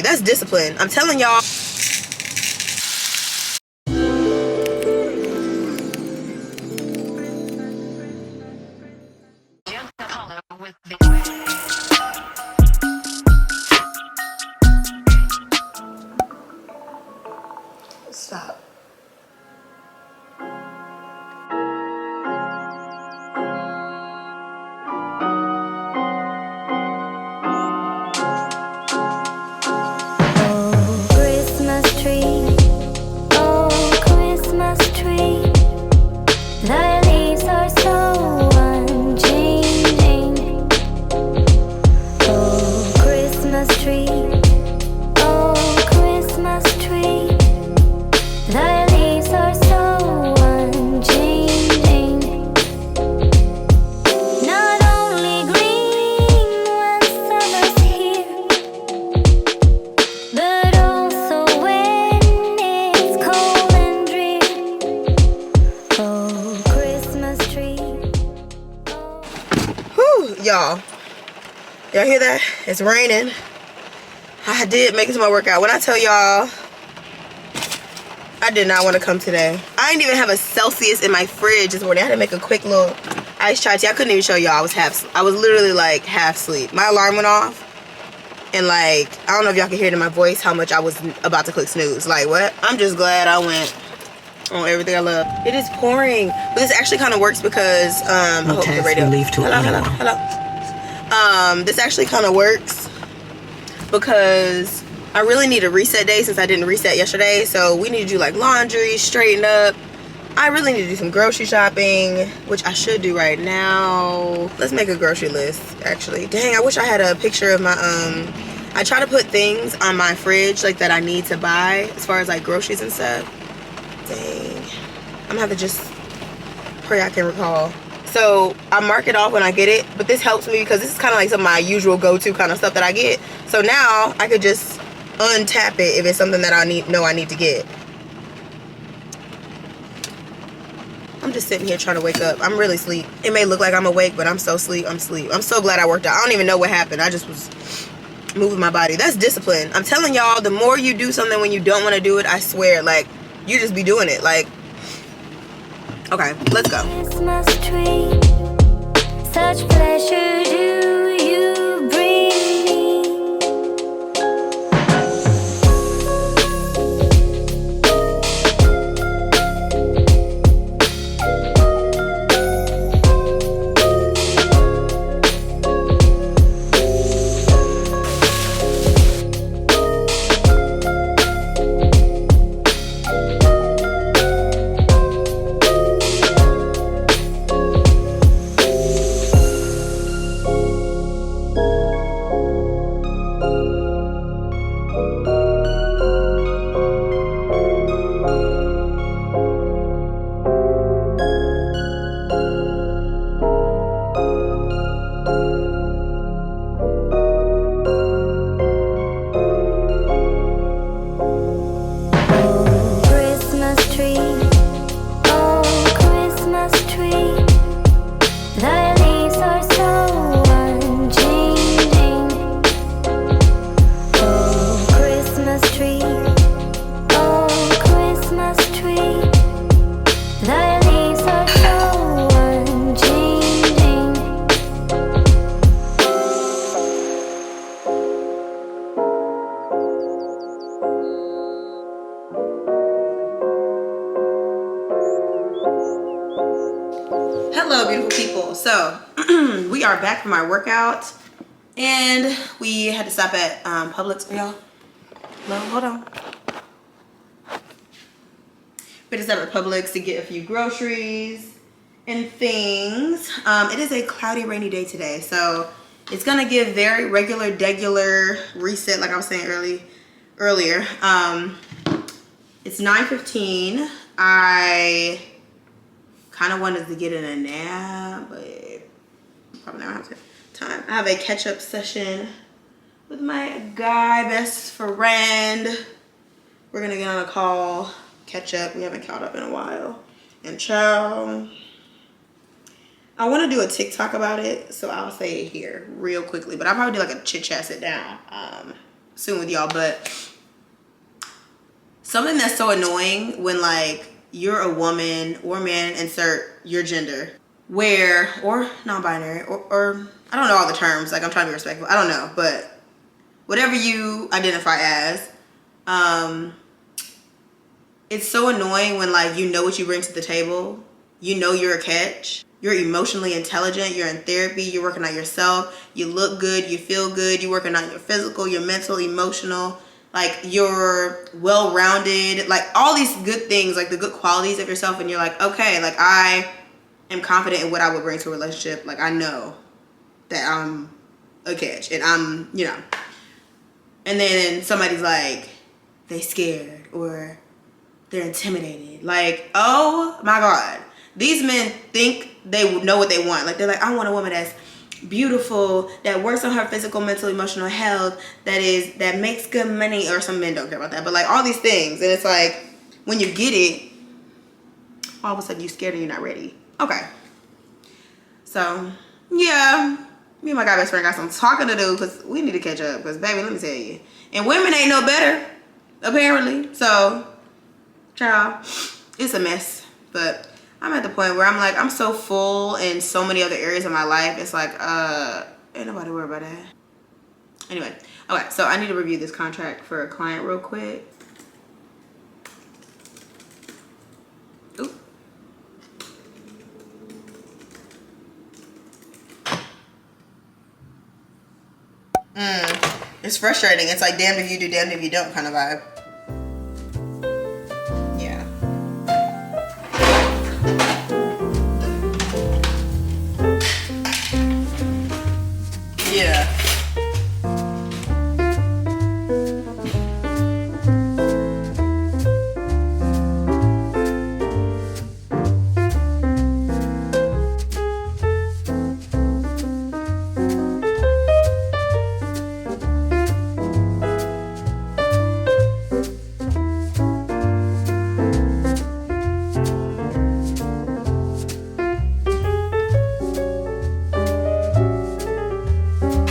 That's discipline. I'm telling y'all. Stop. Y'all hear that? It's raining. I did make it to my workout. When I tell y'all, I did not want to come today. I didn't even have a Celsius in my fridge this morning. I had to make a quick little iced chai tea. I couldn't even show y'all. I was literally like half asleep. My alarm went off, and like, I don't know if y'all can hear it in my voice how much I was about to click snooze. Like, what? I'm just glad I went on everything I love. It is pouring, but this actually kind of works because I hope the radio. Hello. This actually kind of works because I really need a reset day since I didn't reset yesterday. So we need to do like laundry, straighten up. I really need to do some grocery shopping, which I should do right now. Let's make a grocery list, actually. Dang, I wish I had a picture of my, I try to put things on my fridge like that I need to buy as far as like groceries and stuff. Dang, I'm gonna have to just pray I can recall. So I mark it off when I get it, but this helps me because this is kind of like some of my usual go-to kind of stuff that I get. So now I could just untap it if it's something that I need to get. I'm just sitting here trying to wake up. I'm really asleep. It may look like I'm awake, but I'm so asleep. I'm so glad I worked out. I don't even know what happened. I just was moving my body. That's discipline. I'm telling y'all, the more you do something when you don't want to do it, I swear, like, you just be doing it. Like, okay, let's go. Christmas tree, such pleasure do you bring me. Hello, beautiful people. So we are back from our workout, and we had to stop at Publix. Y'all, no, hold on. We had to stop at Publix to get a few groceries and things. It is a cloudy, rainy day today, so it's gonna give very regular reset, like I was saying earlier. It's 9:15. I kind of wanted to get in a nap, but probably not have time. I have a catch-up session with my guy best friend. We're gonna get on a call, catch up. We haven't caught up in a while. And child, I want to do a TikTok about it, so I'll say it here real quickly, but I'll probably do like a chit chat sit down. soon with y'all, but something that's so annoying when like you're a woman or man, insert your gender, where, or non-binary, or I don't know all the terms, like I'm trying to be respectful, I don't know, but whatever you identify as, it's so annoying when like you know what you bring to the table, you know you're a catch, you're emotionally intelligent, you're in therapy, you're working on yourself, you look good, you feel good, you're working on your physical, your mental, emotional, like you're well-rounded, like all these good things, like the good qualities of yourself, and you're like, okay, like I am confident in what I would bring to a relationship, like I know that I'm a catch, and I'm, you know, and then somebody's like, they scared, or they're intimidated, like, oh my God, these men think they know what they want, like they're like, I want a woman that's beautiful, that works on her physical, mental, emotional health, that makes good money, or some men don't care about that, but like all these things, and it's like when you get it, all of a sudden you're scared and you're not ready. Okay, so yeah, me and my guy best friend got some talking to do, because we need to catch up, because baby, let me tell you, and women ain't no better apparently, so child, it's a mess. But I'm at the point where I'm like, I'm so full in so many other areas of my life. It's like, ain't nobody worried about that. Anyway, okay, so I need to review this contract for a client real quick. Ooh. It's frustrating. It's like damned if you do, damned if you don't kind of vibe. Yeah.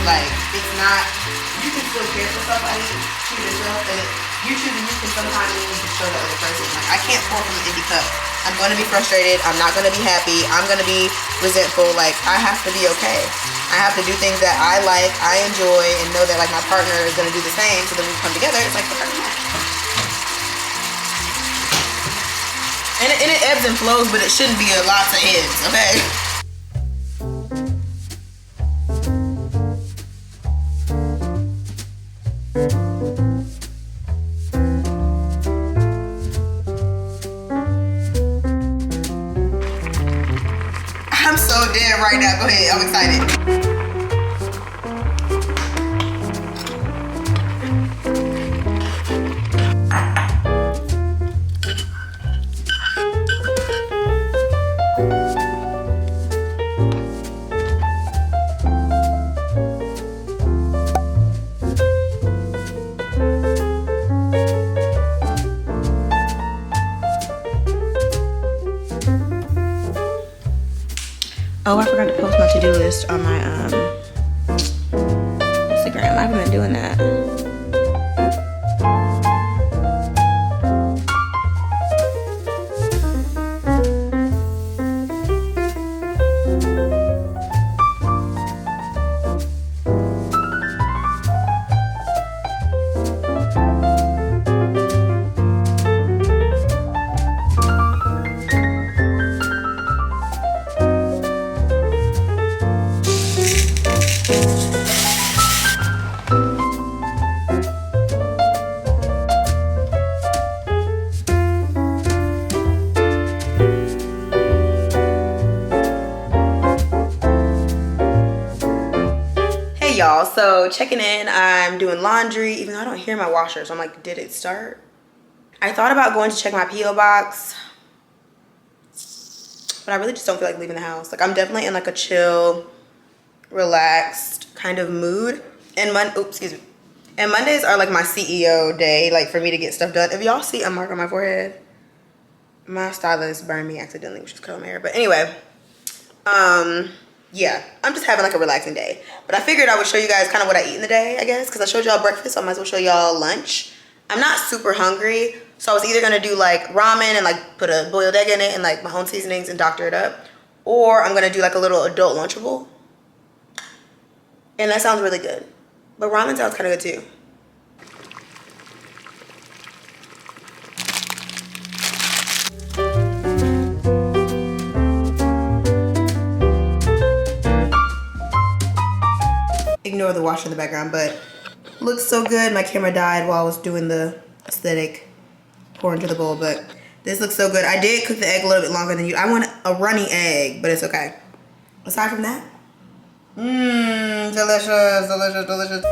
Like, it's not, you can still care for somebody, choose yourself, and you choosing you can sometimes mean to show the other person. Like, I can't pour from an empty cup. I'm going to be frustrated. I'm not going to be happy. I'm going to be resentful. Like, I have to be okay. I have to do things that I like, I enjoy, and know that, like, my partner is going to do the same, so then we come together. It's like, okay. And it ebbs and flows, but it shouldn't be a lots of ebbs, okay? I'm so dead right now. Go ahead. I'm excited. Oh, I forgot to post my to-do list on my Instagram. I haven't been doing that. Y'all, so checking in, I'm doing laundry, even though I don't hear my washer, so I'm like, did it start? I thought about going to check my P.O. box, but I really just don't feel like leaving the house. Like, I'm definitely in like a chill, relaxed kind of mood. And and Mondays are like my CEO day, like for me to get stuff done. If y'all see a mark on my forehead, my stylist burned me accidentally, which is curling my hair. But anyway, yeah, I'm just having like a relaxing day. But I figured I would show you guys kind of what I eat in the day, I guess, because I showed y'all breakfast, so I might as well show y'all lunch. I'm not super hungry, so I was either gonna do like ramen and like put a boiled egg in it and like my own seasonings and doctor it up, or I'm gonna do like a little adult Lunchable, and that sounds really good. But ramen sounds kind of good too. Ignore the wash in the background, but looks so good. My camera died while I was doing the aesthetic pour into the bowl, but this looks so good. I did cook the egg a little bit longer than you. I want a runny egg, but it's okay. Aside from that, delicious, delicious, delicious.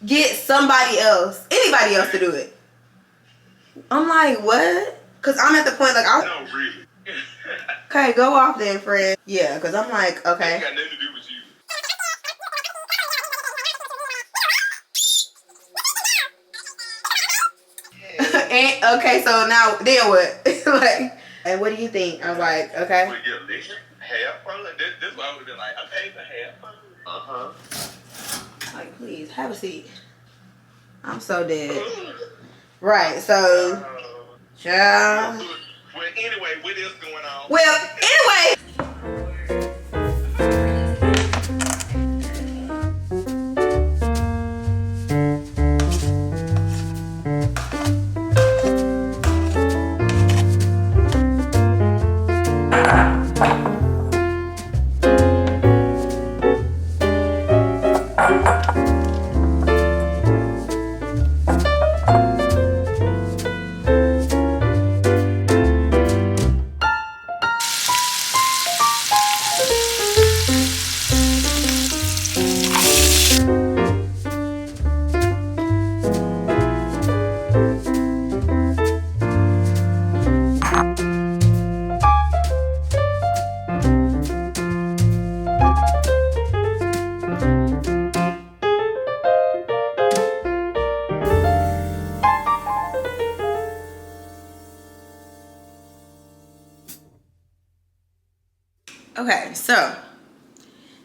Get somebody else, anybody else to do it. I'm like, what? Cause I'm at the point like, No, really. Okay, go off then, friend. Yeah, cause I'm like, okay. It got nothing to do with you. And okay, so now then what? Like, and what do you think? I was like, okay. We get liquor, half fun. This why I would be like, okay, for half fun. Like, please have a seat. I'm so dead. Right, so, child. Well, anyway, what is going on? Well, anyway. Okay, so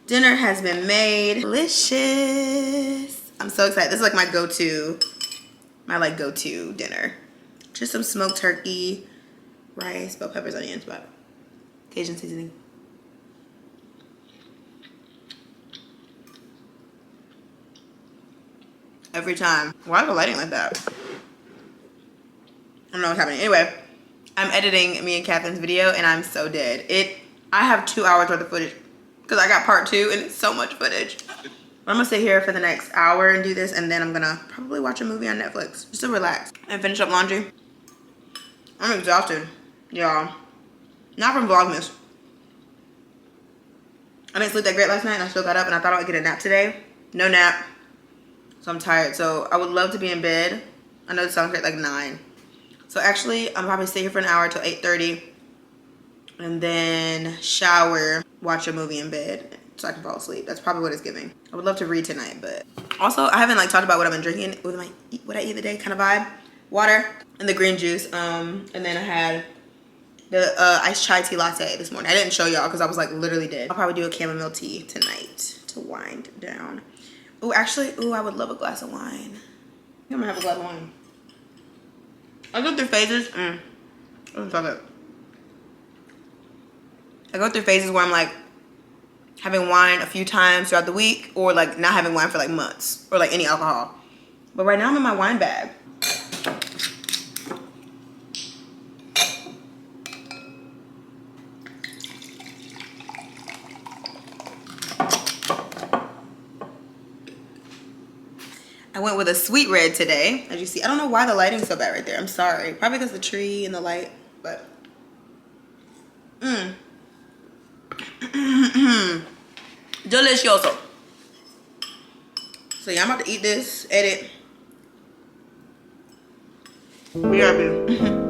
dinner has been made. Delicious. I'm so excited. This is like my go-to dinner. Just some smoked turkey, rice, bell peppers, onions, but Cajun seasoning. Every time. Why is the lighting like that? I don't know what's happening. Anyway, I'm editing me and Catherine's video and I'm so dead. I have 2 hours worth of footage because I got part 2 and it's so much footage. I'm gonna sit here for the next hour and do this, and then I'm gonna probably watch a movie on Netflix just to relax and finish up laundry. I'm exhausted, y'all. Not from Vlogmas. I didn't sleep that great last night and I still got up and I thought I would get a nap today. No nap. So I'm tired. So I would love to be in bed. I know this sounds great, like 9. So actually, I'm probably stay here for an hour till 8:30. And then shower, watch a movie in bed so I can fall asleep. That's probably what it's giving. I would love to read tonight, but also I haven't like talked about what I've been drinking with my what I eat the day kind of vibe. Water and the green juice. And then I had the iced chai tea latte this morning. I didn't show y'all because I was like literally dead. I'll probably do a chamomile tea tonight to wind down. Oh, actually, I would love a glass of wine. I think I'm gonna have a glass of wine. I go through phases. I go through phases where I'm like having wine a few times throughout the week, or like not having wine for like months, or like any alcohol. But right now I'm in my wine bag. I I went with a sweet red today, as you see. I don't know why the lighting's so bad right there. I'm sorry. Probably because the tree and the light, but. Delicioso. So yeah, I'm about to eat this, edit. BRB.